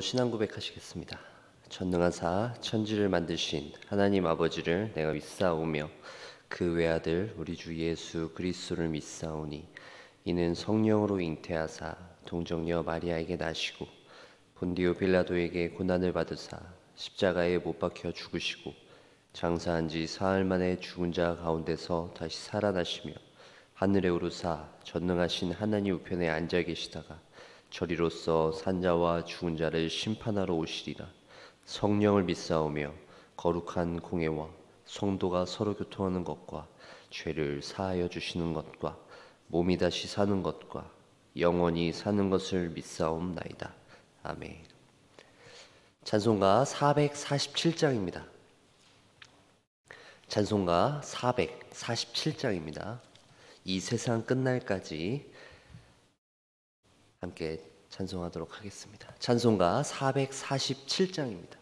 신앙 고백하시겠습니다. 전능하사 천지를 만드신 하나님 아버지를 내가 믿사오며 그 외아들 우리 주 예수 그리스도를 믿사오니 이는 성령으로 잉태하사 동정녀 마리아에게 나시고 본디오 빌라도에게 고난을 받으사 십자가에 못 박혀 죽으시고 장사한 지 사흘 만에 죽은 자 가운데서 다시 살아나시며 하늘에 오르사 전능하신 하나님 우편에 앉아 계시다가 저리로서 산자와 죽은 자를 심판하러 오시리라. 성령을 믿사오며 거룩한 공회와 성도가 서로 교통하는 것과 죄를 사하여 주시는 것과 몸이 다시 사는 것과 영원히 사는 것을 믿사옵나이다. 아멘. 찬송가 447장입니다. 찬송가 447장입니다. 이 세상 끝날까지 함께 찬송하도록 하겠습니다. 찬송가 447장입니다.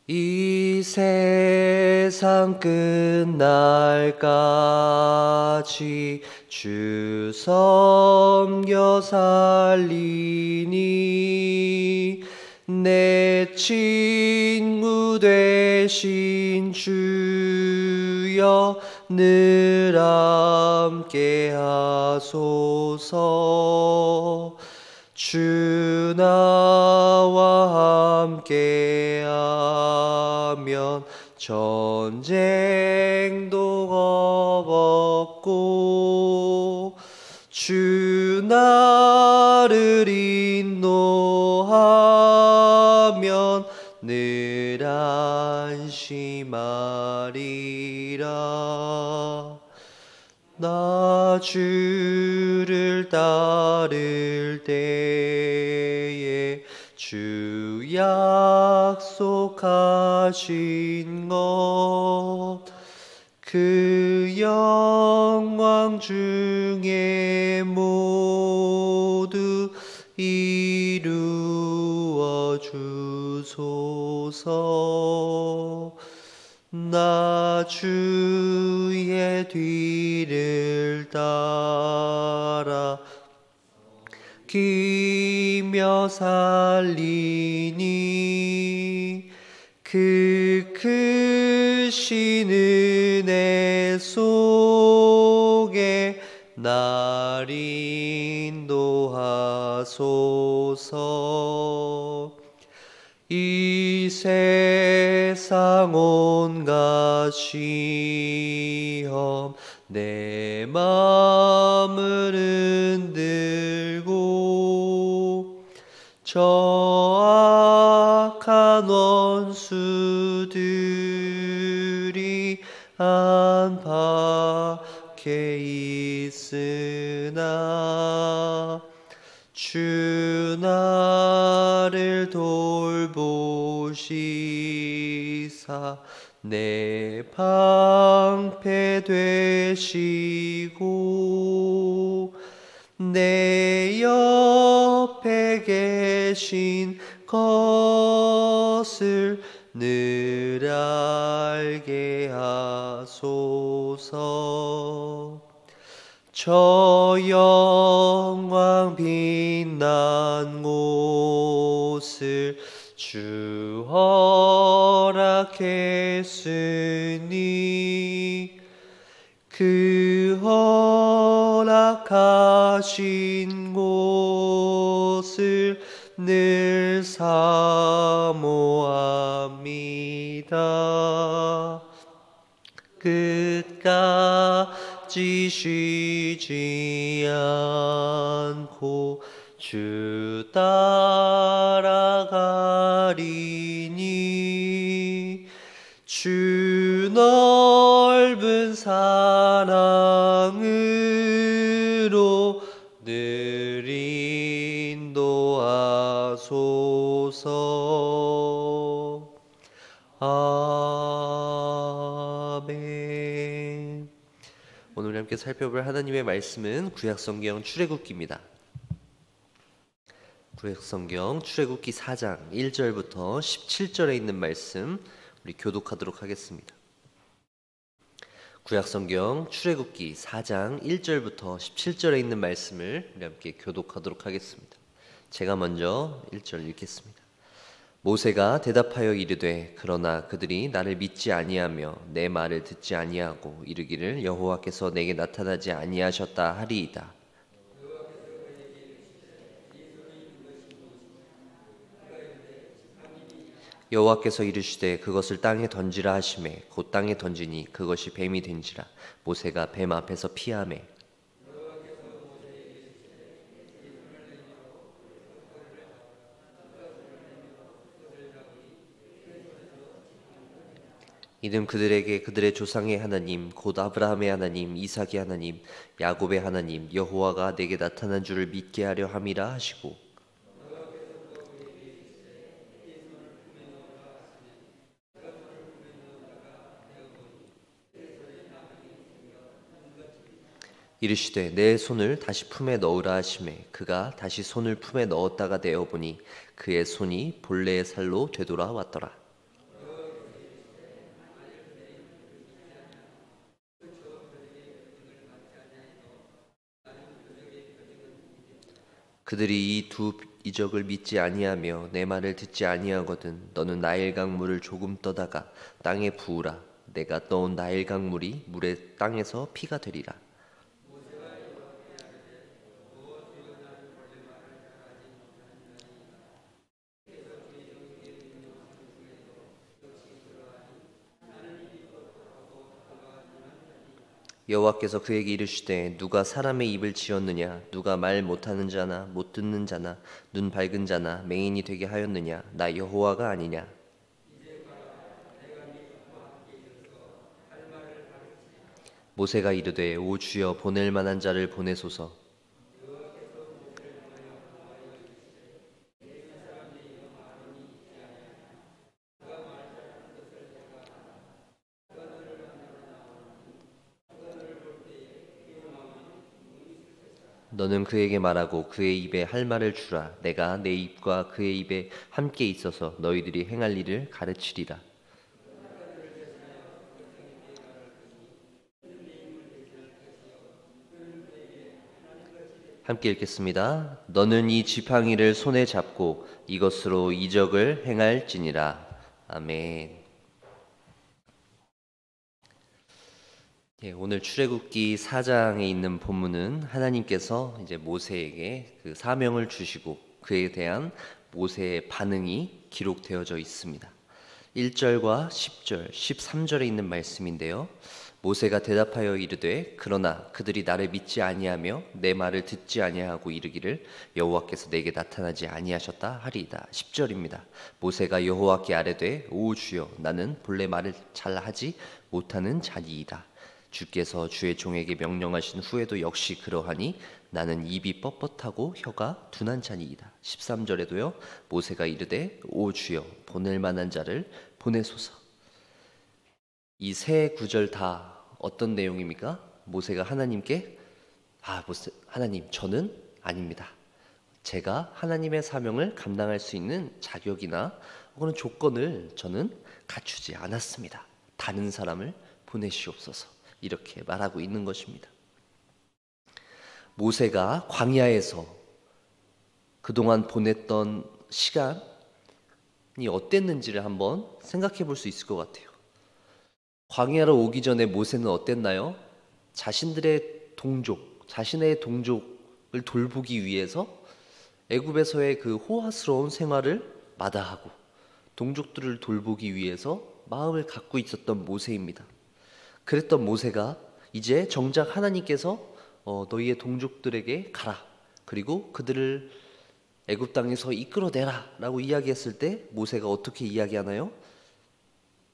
이 세상 끝날까지 주 섬겨 살리니 내 친구 되신 주여 늘 함께 하소서. 주 나와 함께 하면 전쟁도 겁없고 주 나를 인도하면 늘 안심하리라. 나 주를 따를 때에 주 약속하신 것 그 영광 중에 모두 이루어 주소서. 나 주의 뒤를 따라 기며 살리니 그 크신 은혜 속에 날 인도하소서. 이 세상 온갖 시험 내 마음을 흔들고 저 악한 원수들이 안팎에 있으나 주 나를 돌보시사 내 방패 되시고 내 옆에 계신 것을 늘 알게 하소서. 저 영광 빛난 곳을 주 허락했으니 그 허락하신 곳을 늘 사모합니다. 끝까지 쉬지 않고 주 따라가리니 주 넓은 사랑으로 늘 인도하소서. 아멘. 오늘 함께 살펴볼 하나님의 말씀은 구약성경 출애굽기입니다. 구약성경 출애굽기 4장 1절부터 17절에 있는 말씀 우리 교독하도록 하겠습니다. 구약성경 출애굽기 4장 1절부터 17절에 있는 말씀을 우리 함께 교독하도록 하겠습니다. 제가 먼저 1절 읽겠습니다. 모세가 대답하여 이르되 그러나 그들이 나를 믿지 아니하며 내 말을 듣지 아니하고 이르기를 여호와께서 내게 나타나지 아니하셨다 하리이다. 여호와께서 이르시되 그것을 땅에 던지라 하시매 곧 땅에 던지니 그것이 뱀이 된지라. 모세가 뱀 앞에서 피하매 이는 그들에게 그들의 조상의 하나님 곧 아브라함의 하나님 이삭의 하나님 야곱의 하나님 여호와가 내게 나타난 줄을 믿게 하려 함이라 하시고 이르시되 내 손을 다시 품에 넣으라 하시매 그가 다시 손을 품에 넣었다가 내어 보니 그의 손이 본래의 살로 되돌아왔더라. 그들이 이 두 이적을 믿지 아니하며 내 말을 듣지 아니하거든 너는 나일강 물을 조금 떠다가 땅에 부으라. 내가 떠온 나일강 물이 물의 땅에서 피가 되리라. 여호와께서 그에게 이르시되 누가 사람의 입을 지었느냐 누가 말 못하는 자나 못 듣는 자나 눈 밝은 자나 맹인이 되게 하였느냐 나 여호와가 아니냐. 모세가 이르되 오 주여 보낼 만한 자를 보내소서. 너는 그에게 말하고 그의 입에 할 말을 주라. 내가 내 입과 그의 입에 함께 있어서 너희들이 행할 일을 가르치리라. 함께 읽겠습니다. 너는 이 지팡이를 손에 잡고 이것으로 이적을 행할지니라. 아멘. 오늘 출애굽기 4장에 있는 본문은 하나님께서 이제 모세에게 그 사명을 주시고 그에 대한 모세의 반응이 기록되어져 있습니다. 1절과 10절, 13절에 있는 말씀인데요. 모세가 대답하여 이르되 그러나 그들이 나를 믿지 아니하며 내 말을 듣지 아니하고 이르기를 여호와께서 내게 나타나지 아니하셨다 하리이다. 10절입니다. 모세가 여호와께 아뢰되 오 주여 나는 본래 말을 잘하지 못하는 자니이다. 주께서 주의 종에게 명령하신 후에도 역시 그러하니 나는 입이 뻣뻣하고 혀가 둔한 자니이다. 13절에도요. 모세가 이르되 오 주여 보낼 만한 자를 보내소서. 이 세 구절 다 어떤 내용입니까? 모세가 하나님께 하나님 저는 아닙니다. 제가 하나님의 사명을 감당할 수 있는 자격이나 혹은 조건을 저는 갖추지 않았습니다. 다른 사람을 보내시옵소서. 이렇게 말하고 있는 것입니다. 모세가 광야에서 그동안 보냈던 시간이 어땠는지를 한번 생각해 볼 수 있을 것 같아요. 광야로 오기 전에 모세는 어땠나요? 자신의 동족을 돌보기 위해서 애굽에서의 그 호화스러운 생활을 마다하고 동족들을 돌보기 위해서 마음을 갖고 있었던 모세입니다. 그랬던 모세가 이제 정작 하나님께서 너희의 동족들에게 가라. 그리고 그들을 애굽 땅에서 이끌어내라 라고 이야기했을 때 모세가 어떻게 이야기하나요?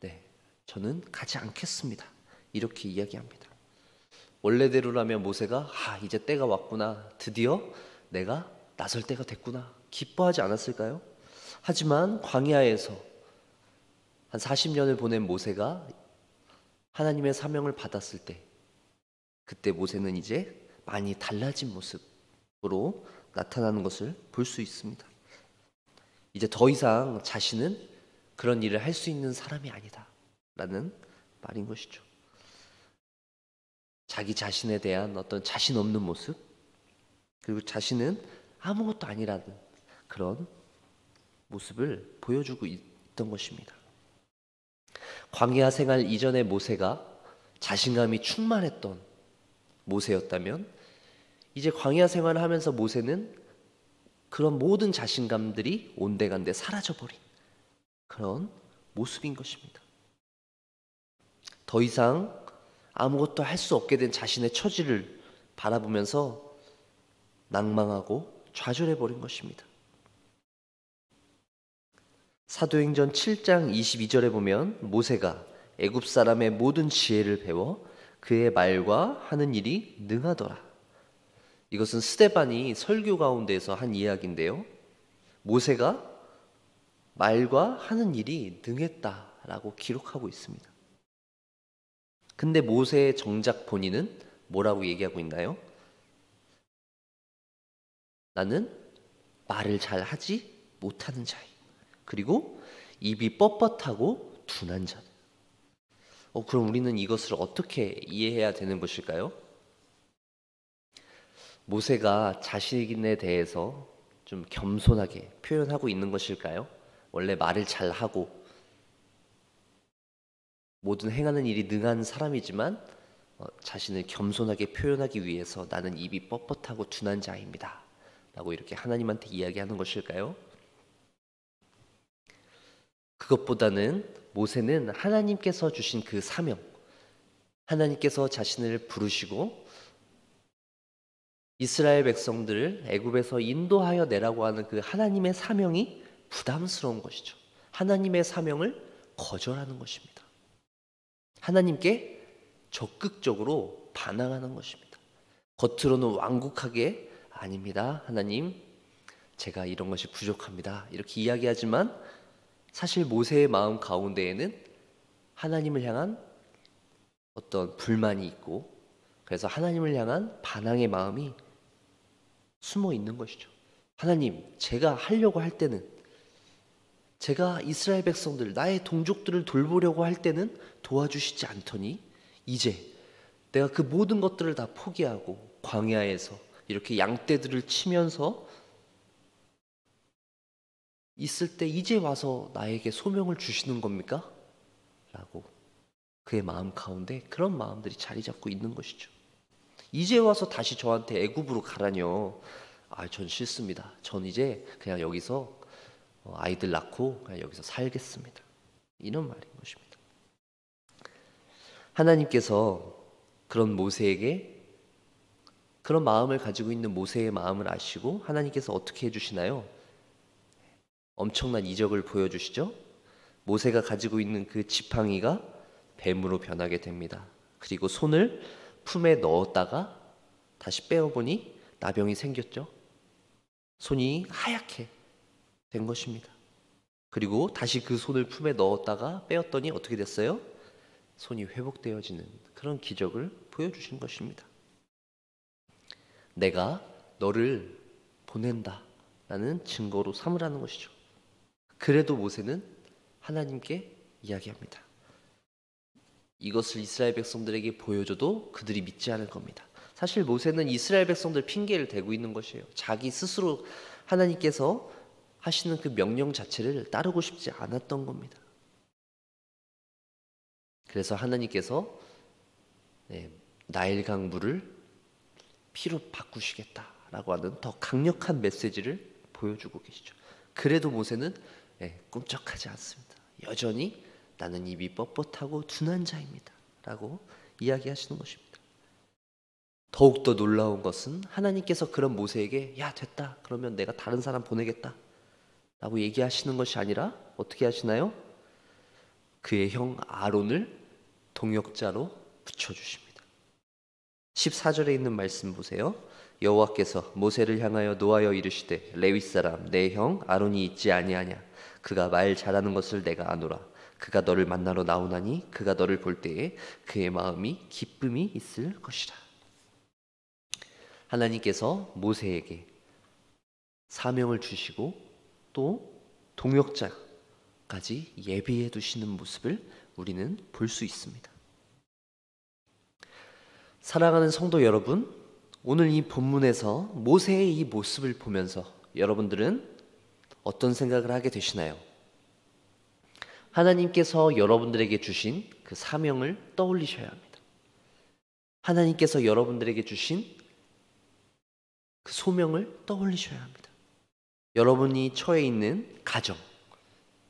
네, 저는 가지 않겠습니다. 이렇게 이야기합니다. 원래대로라면 모세가 이제 때가 왔구나. 드디어 내가 나설 때가 됐구나. 기뻐하지 않았을까요? 하지만 광야에서 한 40년을 보낸 모세가 하나님의 사명을 받았을 때 그때 모세는 이제 많이 달라진 모습으로 나타나는 것을 볼 수 있습니다. 이제 더 이상 자신은 그런 일을 할 수 있는 사람이 아니다 라는 말인 것이죠. 자기 자신에 대한 어떤 자신 없는 모습, 그리고 자신은 아무것도 아니라는 그런 모습을 보여주고 있던 것입니다. 광야 생활 이전의 모세가 자신감이 충만했던 모세였다면, 이제 광야 생활을 하면서 모세는 그런 모든 자신감들이 온데간데 사라져버린 그런 모습인 것입니다. 더 이상 아무것도 할 수 없게 된 자신의 처지를 바라보면서 낭망하고 좌절해버린 것입니다. 사도행전 7장 22절에 보면 모세가 애굽 사람의 모든 지혜를 배워 그의 말과 하는 일이 능하더라. 이것은 스데반이 설교 가운데에서 한 이야기인데요. 모세가 말과 하는 일이 능했다라고 기록하고 있습니다. 근데 모세의 정작 본인은 뭐라고 얘기하고 있나요? 나는 말을 잘 하지 못하는 자이, 그리고 입이 뻣뻣하고 둔한 자. 그럼 우리는 이것을 어떻게 이해해야 되는 것일까요? 모세가 자신에 대해서 좀 겸손하게 표현하고 있는 것일까요? 원래 말을 잘하고 모든 행하는 일이 능한 사람이지만 자신을 겸손하게 표현하기 위해서 나는 입이 뻣뻣하고 둔한 자입니다 라고 이렇게 하나님한테 이야기하는 것일까요? 그것보다는 모세는 하나님께서 주신 그 사명, 하나님께서 자신을 부르시고 이스라엘 백성들을 애굽에서 인도하여 내라고 하는 그 하나님의 사명이 부담스러운 것이죠. 하나님의 사명을 거절하는 것입니다. 하나님께 적극적으로 반항하는 것입니다. 겉으로는 완곡하게 아닙니다. 하나님, 제가 이런 것이 부족합니다. 이렇게 이야기하지만 사실 모세의 마음 가운데에는 하나님을 향한 어떤 불만이 있고, 그래서 하나님을 향한 반항의 마음이 숨어 있는 것이죠. 하나님, 제가 하려고 할 때는, 제가 이스라엘 백성들, 나의 동족들을 돌보려고 할 때는 도와주시지 않더니 이제 내가 그 모든 것들을 다 포기하고 광야에서 이렇게 양떼들을 치면서 있을 때 이제 와서 나에게 소명을 주시는 겁니까? 라고 그의 마음 가운데 그런 마음들이 자리 잡고 있는 것이죠. 이제 와서 다시 저한테 애굽으로 가라뇨. 전 싫습니다. 전 이제 그냥 여기서 아이들 낳고 그냥 여기서 살겠습니다. 이런 말인 것입니다. 하나님께서 그런 모세에게 그런 마음을 가지고 있는 모세의 마음을 아시고 하나님께서 어떻게 해주시나요? 엄청난 이적을 보여주시죠. 모세가 가지고 있는 그 지팡이가 뱀으로 변하게 됩니다. 그리고 손을 품에 넣었다가 다시 빼어보니 나병이 생겼죠. 손이 하얗게 된 것입니다. 그리고 다시 그 손을 품에 넣었다가 빼었더니 어떻게 됐어요? 손이 회복되어지는 그런 기적을 보여주신 것입니다. 내가 너를 보낸다 라는 증거로 삼으라는 것이죠. 그래도 모세는 하나님께 이야기합니다. 이것을 이스라엘 백성들에게 보여줘도 그들이 믿지 않을 겁니다. 사실 모세는 이스라엘 백성들 핑계를 대고 있는 것이에요. 자기 스스로 하나님께서 하시는 그 명령 자체를 따르고 싶지 않았던 겁니다. 그래서 하나님께서 나일강 물을 피로 바꾸시겠다라고 하는 더 강력한 메시지를 보여주고 계시죠. 그래도 모세는 꿈쩍하지 않습니다. 여전히 나는 입이 뻣뻣하고 둔한 자입니다 라고 이야기하시는 것입니다. 더욱더 놀라운 것은 하나님께서 그런 모세에게 야 됐다 그러면 내가 다른 사람 보내겠다 라고 얘기하시는 것이 아니라 어떻게 하시나요? 그의 형 아론을 동역자로 붙여주십니다. 14절에 있는 말씀 보세요. 여호와께서 모세를 향하여 노하여 이르시되 레위 사람 내 형 아론이 있지 아니하냐. 그가 말 잘하는 것을 내가 아노라. 그가 너를 만나러 나오나니 그가 너를 볼 때에 그의 마음이 기쁨이 있을 것이라. 하나님께서 모세에게 사명을 주시고 또 동역자까지 예비해 두시는 모습을 우리는 볼 수 있습니다. 사랑하는 성도 여러분, 오늘 이 본문에서 모세의 이 모습을 보면서 여러분들은 어떤 생각을 하게 되시나요? 하나님께서 여러분들에게 주신 그 사명을 떠올리셔야 합니다. 하나님께서 여러분들에게 주신 그 소명을 떠올리셔야 합니다. 여러분이 처해 있는 가정,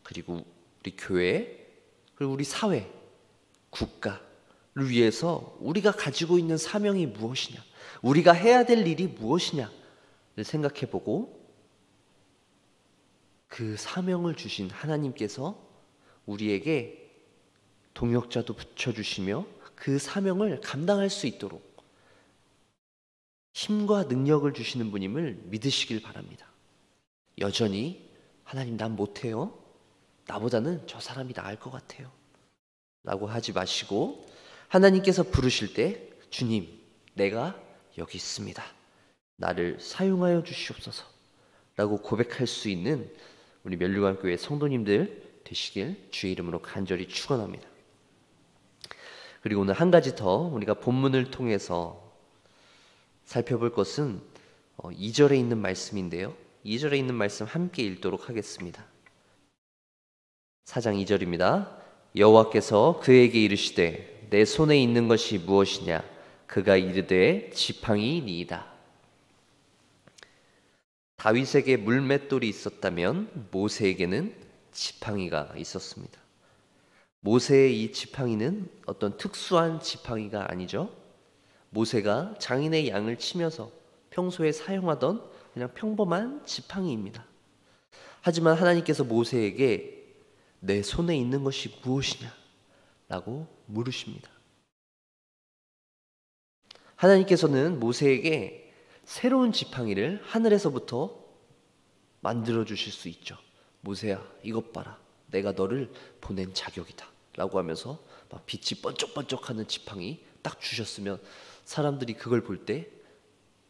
그리고 우리 교회, 그리고 우리 사회, 국가를 위해서 우리가 가지고 있는 사명이 무엇이냐, 우리가 해야 될 일이 무엇이냐를 생각해보고 그 사명을 주신 하나님께서 우리에게 동역자도 붙여주시며 그 사명을 감당할 수 있도록 힘과 능력을 주시는 분임을 믿으시길 바랍니다. 여전히 하나님 난 못해요. 나보다는 저 사람이 나을 것 같아요. 라고 하지 마시고 하나님께서 부르실 때 주님, 내가 여기 있습니다. 나를 사용하여 주시옵소서. 라고 고백할 수 있는 우리 멸류관교회 성도님들 되시길 주의 이름으로 간절히 축원합니다. 그리고 오늘 한 가지 더 우리가 본문을 통해서 살펴볼 것은 2절에 있는 말씀인데요. 2절에 있는 말씀 함께 읽도록 하겠습니다. 4장 2절입니다. 여호와께서 그에게 이르시되 내 손에 있는 것이 무엇이냐? 그가 이르되 지팡이니이다. 다윗에게 물맷돌이 있었다면 모세에게는 지팡이가 있었습니다. 모세의 이 지팡이는 어떤 특수한 지팡이가 아니죠. 모세가 장인의 양을 치면서 평소에 사용하던 그냥 평범한 지팡이입니다. 하지만 하나님께서 모세에게 내 손에 있는 것이 무엇이냐? 라고 물으십니다. 하나님께서는 모세에게 새로운 지팡이를 하늘에서부터 만들어 주실 수 있죠. 모세야, 이것 봐라. 내가 너를 보낸 자격이다. 라고 하면서 막 빛이 번쩍번쩍하는 지팡이 딱 주셨으면 사람들이 그걸 볼 때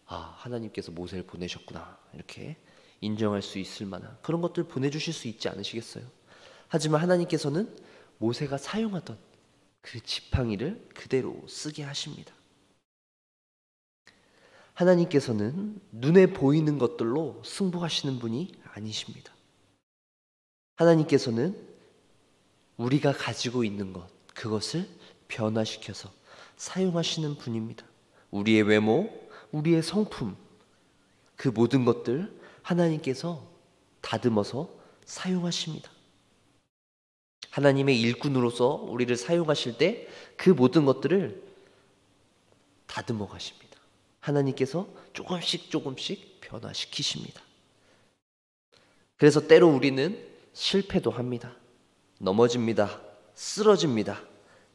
아, 하나님께서 모세를 보내셨구나. 이렇게 인정할 수 있을 만한 그런 것들 보내주실 수 있지 않으시겠어요? 하지만 하나님께서는 모세가 사용하던 그 지팡이를 그대로 쓰게 하십니다. 하나님께서는 눈에 보이는 것들로 승부하시는 분이 아니십니다. 하나님께서는 우리가 가지고 있는 것, 그것을 변화시켜서 사용하시는 분입니다. 우리의 외모, 우리의 성품, 그 모든 것들 하나님께서 다듬어서 사용하십니다. 하나님의 일꾼으로서 우리를 사용하실 때 그 모든 것들을 다듬어 가십니다. 하나님께서 조금씩 변화시키십니다. 그래서 때로 우리는 실패도 합니다. 넘어집니다. 쓰러집니다.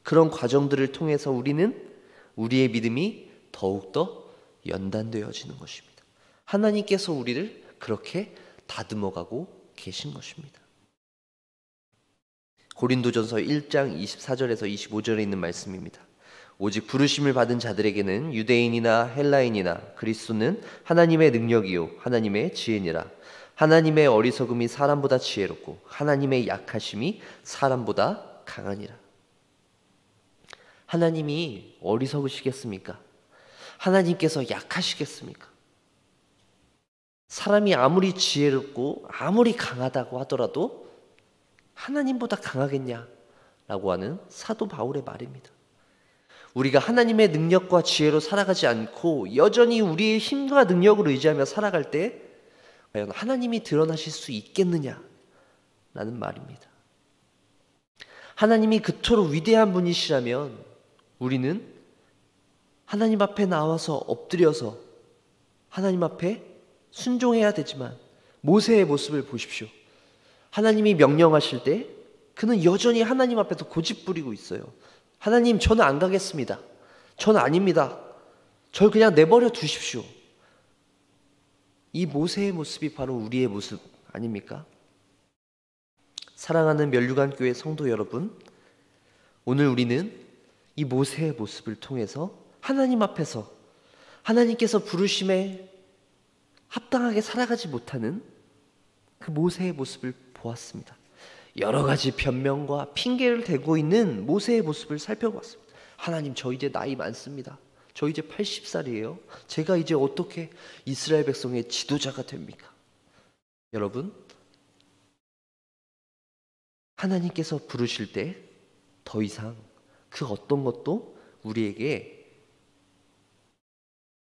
그런 과정들을 통해서 우리는 우리의 믿음이 더욱더 연단되어지는 것입니다. 하나님께서 우리를 그렇게 다듬어가고 계신 것입니다. 고린도전서 1장 24절에서 25절에 있는 말씀입니다. 오직 부르심을 받은 자들에게는 유대인이나 헬라인이나 그리스도는 하나님의 능력이요 하나님의 지혜니라. 하나님의 어리석음이 사람보다 지혜롭고 하나님의 약하심이 사람보다 강하니라. 하나님이 어리석으시겠습니까? 하나님께서 약하시겠습니까? 사람이 아무리 지혜롭고 아무리 강하다고 하더라도 하나님보다 강하겠냐라고 하는 사도 바울의 말입니다. 우리가 하나님의 능력과 지혜로 살아가지 않고 여전히 우리의 힘과 능력을 의지하며 살아갈 때 과연 하나님이 드러나실 수 있겠느냐라는 말입니다. 하나님이 그토록 위대한 분이시라면 우리는 하나님 앞에 나와서 엎드려서 하나님 앞에 순종해야 되지만 모세의 모습을 보십시오. 하나님이 명령하실 때 그는 여전히 하나님 앞에서 고집 부리고 있어요. 하나님, 저는 안 가겠습니다. 저는 아닙니다. 절 그냥 내버려 두십시오. 이 모세의 모습이 바로 우리의 모습 아닙니까? 사랑하는 멸류관교회 성도 여러분, 오늘 우리는 이 모세의 모습을 통해서 하나님 앞에서 하나님께서 부르심에 합당하게 살아가지 못하는 그 모세의 모습을 보았습니다. 여러 가지 변명과 핑계를 대고 있는 모세의 모습을 살펴봤습니다. 하나님, 저 이제 나이 많습니다. 저 이제 80살이에요. 제가 이제 어떻게 이스라엘 백성의 지도자가 됩니까? 여러분, 하나님께서 부르실 때 더 이상 그 어떤 것도 우리에게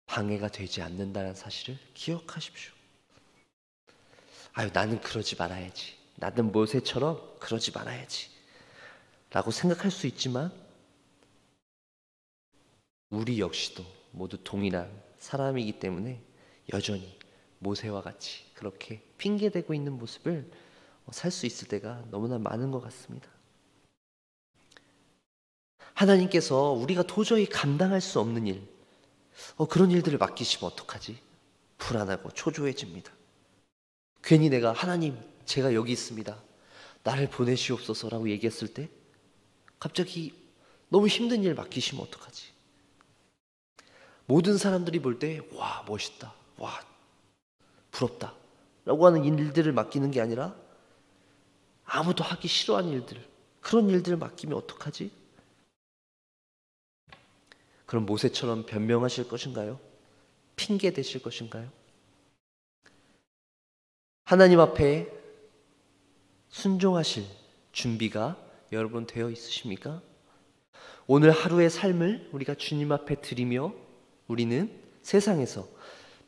방해가 되지 않는다는 사실을 기억하십시오. 아유, 나는 그러지 말아야지. 나는 모세처럼 그러지 말아야지. 라고 생각할 수 있지만 우리 역시도 모두 동일한 사람이기 때문에 여전히 모세와 같이 그렇게 핑계대고 있는 모습을 살 수 있을 때가 너무나 많은 것 같습니다. 하나님께서 우리가 도저히 감당할 수 없는 일, 그런 일들을 맡기시면 어떡하지? 불안하고 초조해집니다. 괜히 내가 하나님, 제가 여기 있습니다. 나를 보내시옵소서라고 얘기했을 때 갑자기 너무 힘든 일 맡기시면 어떡하지? 모든 사람들이 볼 때 와, 멋있다. 와, 부럽다. 라고 하는 일들을 맡기는 게 아니라 아무도 하기 싫어하는 일들, 그런 일들을 맡기면 어떡하지? 그럼 모세처럼 변명하실 것인가요? 핑계 대실 것인가요? 하나님 앞에 순종하실 준비가 여러분 되어 있으십니까? 오늘 하루의 삶을 우리가 주님 앞에 드리며 우리는 세상에서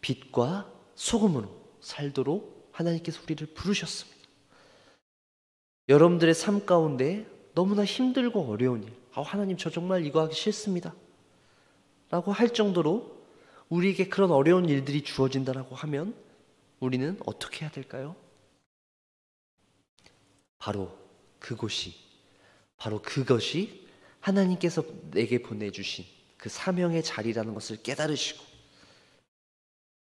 빛과 소금으로 살도록 하나님께서 우리를 부르셨습니다. 여러분들의 삶 가운데 너무나 힘들고 어려운 일, 하나님 저 정말 이거 하기 싫습니다 라고 할 정도로 우리에게 그런 어려운 일들이 주어진다라고 하면 우리는 어떻게 해야 될까요? 바로 그것이 하나님께서 내게 보내주신 그 사명의 자리라는 것을 깨달으시고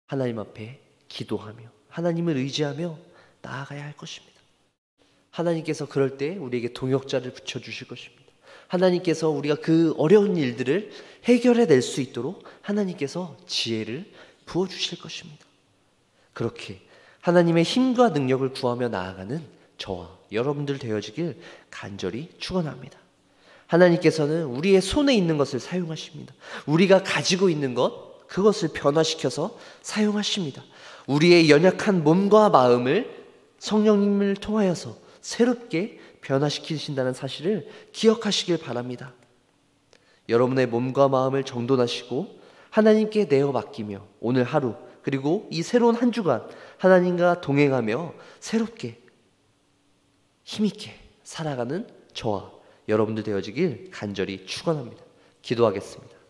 하나님 앞에 기도하며 하나님을 의지하며 나아가야 할 것입니다. 하나님께서 그럴 때 우리에게 동역자를 붙여주실 것입니다. 하나님께서 우리가 그 어려운 일들을 해결해낼 수 있도록 하나님께서 지혜를 부어주실 것입니다. 그렇게 하나님의 힘과 능력을 구하며 나아가는 저와 여러분들 되어지길 간절히 축원합니다. 하나님께서는 우리의 손에 있는 것을 사용하십니다. 우리가 가지고 있는 것, 그것을 변화시켜서 사용하십니다. 우리의 연약한 몸과 마음을 성령님을 통하여서 새롭게 변화시키신다는 사실을 기억하시길 바랍니다. 여러분의 몸과 마음을 정돈하시고 하나님께 내어 맡기며 오늘 하루 그리고 이 새로운 한 주간 하나님과 동행하며 새롭게 힘있게 살아가는 저와 여러분들 되어지길 간절히 축원합니다. 기도하겠습니다.